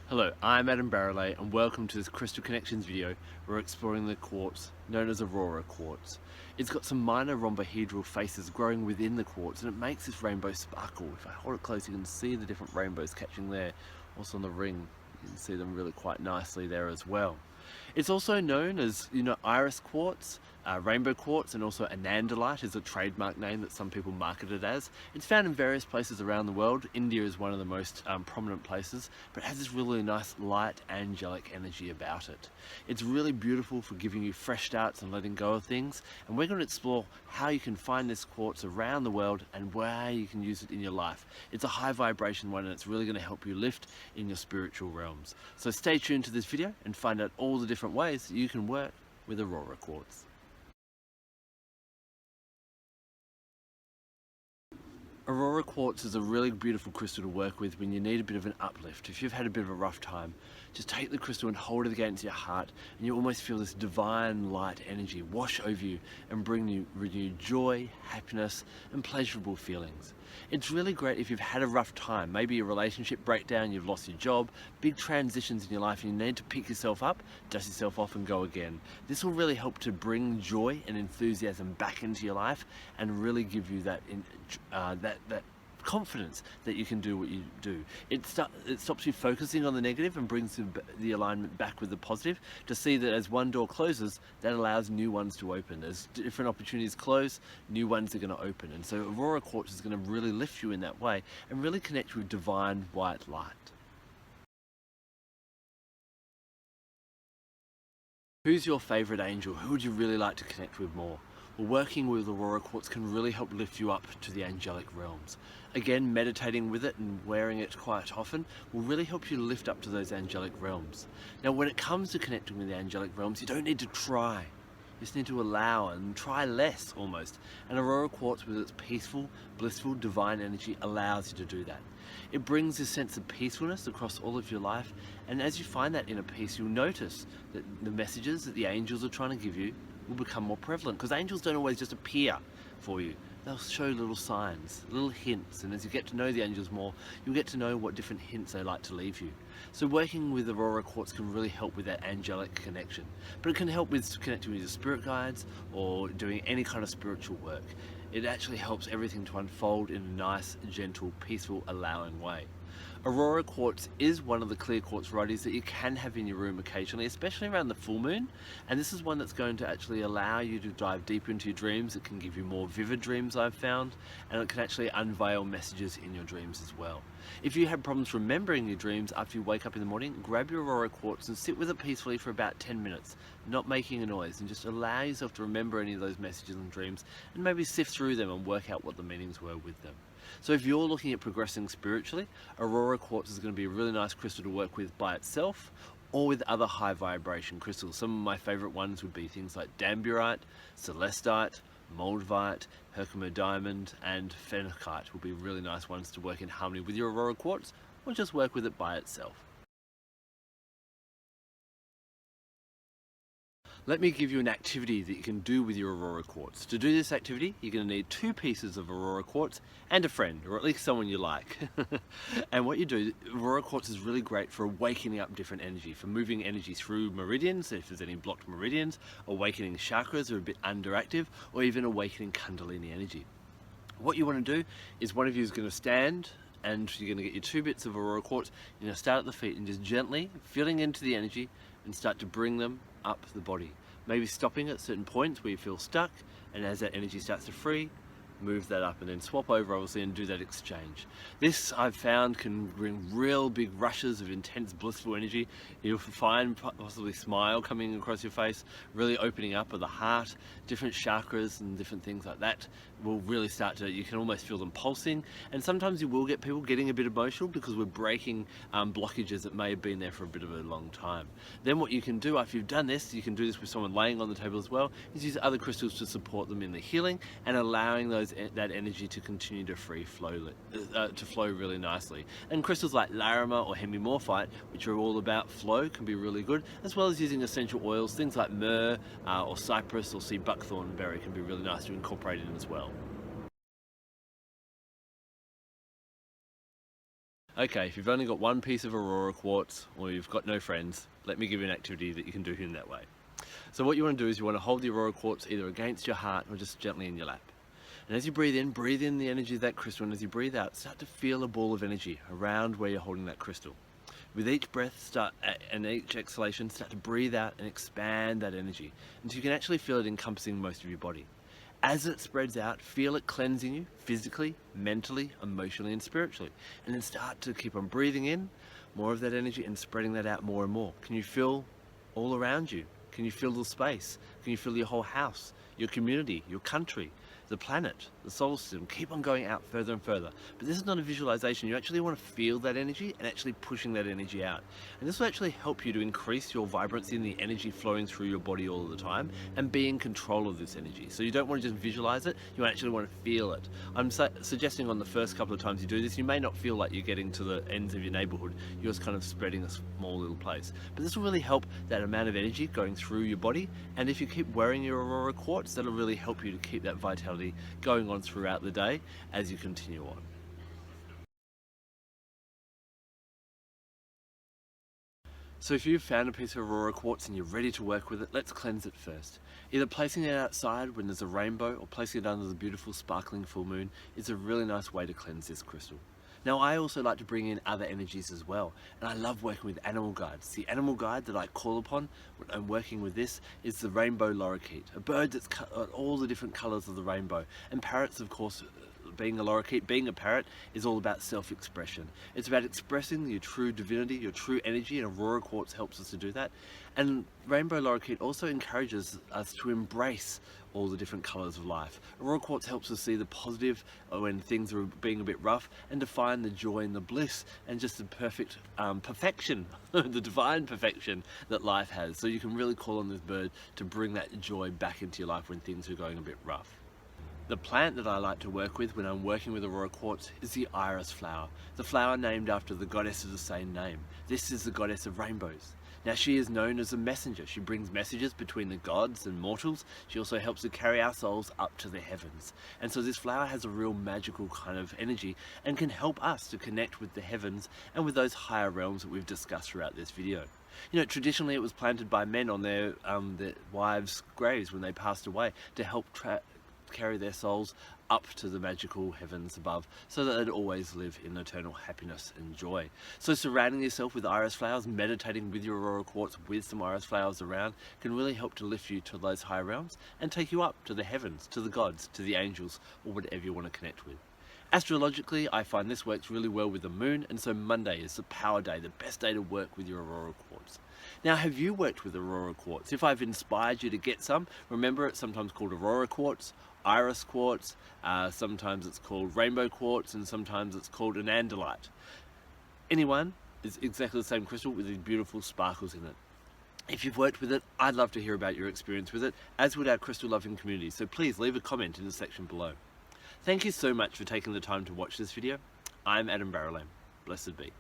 Hello, I'm Adam Barralet and welcome to this Crystal Connections video. We're exploring the quartz known as Aurora Quartz. It's got some minor rhombohedral faces growing within the quartz and it makes this rainbow sparkle. If I hold it close you can see the different rainbows catching there. Also on the ring you can see them really quite nicely there as well. It's also known as, Iris Quartz, Rainbow Quartz, and also Anandalite is a trademark name that some people market it as. It's found in various places around the world. India is one of the most prominent places, but it has this really nice light angelic energy about it. It's really beautiful for giving you fresh starts and letting go of things, and we're going to explore how you can find this quartz around the world and where you can use it in your life. It's a high vibration one and it's really going to help you lift in your spiritual realms. So stay tuned to this video and find out all the different ways that you can work with Aurora Quartz. Aurora Quartz is a really beautiful crystal to work with when you need a bit of an uplift. If you've had a bit of a rough time, just take the crystal and hold it against your heart and you almost feel this divine light energy wash over you and bring you renewed joy, happiness and pleasurable feelings. It's really great if you've had a rough time, maybe a relationship breakdown, you've lost your job, big transitions in your life and you need to pick yourself up, dust yourself off and go again. This will really help to bring joy and enthusiasm back into your life and really give you that confidence that you can do what you do. It stops you focusing on the negative and brings the alignment back with the positive to see that as one door closes, that allows new ones to open. As different opportunities close, new ones are going to open. And so Aurora Quartz is going to really lift you in that way and really connect you with divine white light. Who's your favorite angel? Who would you really like to connect with more? Well, working with Aurora Quartz can really help lift you up to the angelic realms. Again, meditating with it and wearing it quite often will really help you lift up to those angelic realms. Now, when it comes to connecting with the angelic realms, you don't need to try. You just need to allow and try less almost. And Aurora Quartz with its peaceful, blissful, divine energy allows you to do that. It brings this sense of peacefulness across all of your life, and as you find that inner peace, you'll notice that the messages that the angels are trying to give you will become more prevalent, because angels don't always just appear for you. They'll show little signs, little hints, and as you get to know the angels more, you'll get to know what different hints they like to leave you. So working with Aurora Quartz can really help with that angelic connection, but it can help with connecting with your spirit guides or doing any kind of spiritual work. It actually helps everything to unfold in a nice, gentle, peaceful, allowing way. Aurora Quartz is one of the clear quartz varieties that you can have in your room occasionally, especially around the full moon, and this is one that's going to actually allow you to dive deeper into your dreams. It can give you more vivid dreams, I've found, and it can actually unveil messages in your dreams as well. If you have problems remembering your dreams after you wake up in the morning, grab your Aurora Quartz and sit with it peacefully for about 10 minutes, not making a noise, and just allow yourself to remember any of those messages and dreams and maybe sift through them and work out what the meanings were with them. So if you're looking at progressing spiritually, Aurora Quartz is going to be a really nice crystal to work with by itself or with other high vibration crystals. Some of my favorite ones would be things like Damburite, Celestite, Moldavite, Herkimer Diamond and Phenakite will be really nice ones to work in harmony with your Aurora Quartz or just work with it by itself. Let me give you an activity that you can do with your Aurora Quartz. To do this activity, you're going to need 2 pieces of Aurora Quartz and a friend, or at least someone you like. And what you do, Aurora Quartz is really great for awakening up different energy, for moving energy through meridians, if there's any blocked meridians, awakening chakras that are a bit underactive, or even awakening Kundalini energy. What you want to do is one of you is going to stand and you're going to get your 2 bits of Aurora Quartz. You're going to start at the feet and just gently feeling into the energy and start to bring them up the body. Maybe stopping at certain points where you feel stuck, and as that energy starts to free, move that up and then swap over obviously and do that exchange. This I've found can bring real big rushes of intense blissful energy. You'll find possibly smile coming across your face, really opening up of the heart, different chakras and different things like that will really start to, you can almost feel them pulsing, and sometimes you will get people getting a bit emotional because we're breaking blockages that may have been there for a bit of a long time. Then what you can do after you've done this, you can do this with someone laying on the table as well, is use other crystals to support them in the healing and allowing that energy to continue to flow really nicely. And crystals like Larimar or hemimorphite, which are all about flow, can be really good, as well as using essential oils, things like myrrh or cypress or sea buckthorn berry can be really nice to incorporate in as well. Okay, if you've only got one piece of Aurora Quartz or you've got no friends, let me give you an activity that you can do in that way. So what you want to do is you want to hold the Aurora Quartz either against your heart or just gently in your lap. And as you breathe in the energy of that crystal, and as you breathe out, start to feel a ball of energy around where you're holding that crystal. With each breath and each exhalation, start to breathe out and expand that energy until you can actually feel it encompassing most of your body. As it spreads out, feel it cleansing you physically, mentally, emotionally, and spiritually. And then start to keep on breathing in more of that energy and spreading that out more and more. Can you feel all around you? Can you feel the space? Can you feel your whole house, your community, your country, the planet, the solar system? Keep on going out further and further. But this is not a visualization. You actually want to feel that energy and actually pushing that energy out. And this will actually help you to increase your vibrancy and the energy flowing through your body all the time and be in control of this energy. So you don't want to just visualize it, you actually want to feel it. I'm suggesting on the first couple of times you do this, you may not feel like you're getting to the ends of your neighborhood. You're just kind of spreading a small little place. But this will really help that amount of energy going through your body. And if you keep wearing your Aurora Quartz, that'll really help you to keep that vitality going on throughout the day as you continue on. So if you've found a piece of Aurora Quartz and you're ready to work with it, let's cleanse it first. Either placing it outside when there's a rainbow or placing it under the beautiful sparkling full moon is a really nice way to cleanse this crystal. Now I also like to bring in other energies as well, and I love working with animal guides. The animal guide that I call upon when I'm working with this is the rainbow lorikeet, a bird that's all the different colours of the rainbow. And parrots, of course, being a lorikeet, being a parrot, is all about self-expression. It's about expressing your true divinity, your true energy, and Aurora Quartz helps us to do that. And rainbow lorikeet also encourages us to embrace all the different colours of life. Aurora Quartz helps us see the positive when things are being a bit rough, and to find the joy and the bliss and just the perfect perfection, the divine perfection that life has. So you can really call on this bird to bring that joy back into your life when things are going a bit rough. The plant that I like to work with when I'm working with Aurora Quartz is the iris flower, the flower named after the goddess of the same name. This is the goddess of rainbows. Now she is known as a messenger. She brings messages between the gods and mortals. She also helps to carry our souls up to the heavens. And so this flower has a real magical kind of energy and can help us to connect with the heavens and with those higher realms that we've discussed throughout this video. You know, traditionally it was planted by men on their wives' graves when they passed away to help carry their souls up to the magical heavens above, so that they'd always live in eternal happiness and joy. So surrounding yourself with iris flowers, meditating with your Aurora Quartz with some iris flowers around, can really help to lift you to those high realms and take you up to the heavens, to the gods, to the angels, or whatever you want to connect with. Astrologically, I find this works really well with the moon, and so Monday is the power day, the best day to work with your Aurora Quartz. Now, have you worked with Aurora Quartz? If I've inspired you to get some, remember it's sometimes called Aurora Quartz, Iris Quartz, sometimes it's called Rainbow Quartz, and sometimes it's called Anandalite. Anyone is exactly the same crystal with these beautiful sparkles in it. If you've worked with it, I'd love to hear about your experience with it, as would our crystal loving community, so please leave a comment in the section below. Thank you so much for taking the time to watch this video. I'm Barralet. Blessed be.